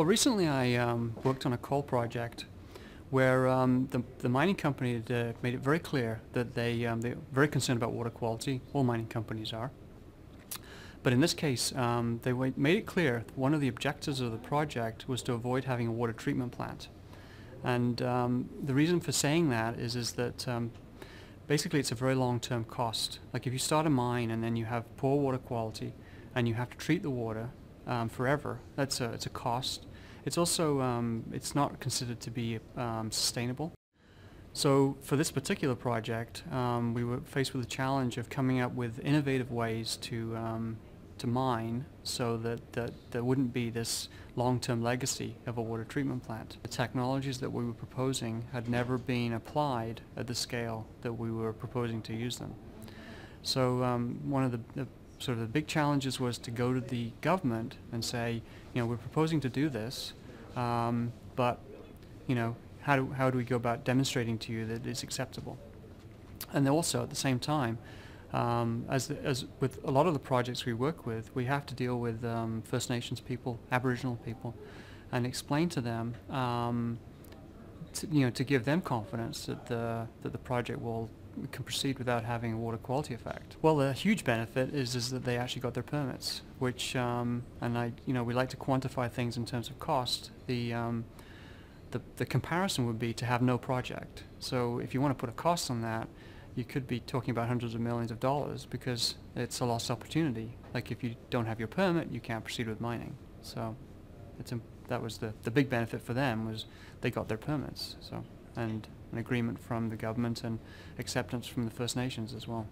Well, recently I worked on a coal project where the mining company had, made it very clear that they're very concerned about water quality. All mining companies are. But in this case, they made it clear one of the objectives of the project was to avoid having a water treatment plant. And the reason for saying that is that basically it's a very long-term cost. Like if you start a mine and then you have poor water quality and you have to treat the water forever, it's a cost. It's also it's not considered to be sustainable. So for this particular project, we were faced with the challenge of coming up with innovative ways to mine so that there wouldn't be this long-term legacy of a water treatment plant. The technologies that we were proposing had never been applied at the scale that we were proposing to use them. So one of the sort of the big challenges was to go to the government and say, you know, we're proposing to do this, but you know, how do we go about demonstrating to you that it's acceptable? And then also at the same time, as with a lot of the projects we work with, we have to deal with First Nations people, Aboriginal people, and explain to them, to give them confidence that the project can proceed without having a water quality effect. Well, the huge benefit is that they actually got their permits, which and we like to quantify things in terms of cost. The comparison would be to have no project. So if you want to put a cost on that, you could be talking about hundreds of millions of dollars because it's a lost opportunity. Like if you don't have your permit, you can't proceed with mining. So that was the big benefit for them, was they got their permits. So, and an agreement from the government and acceptance from the First Nations as well.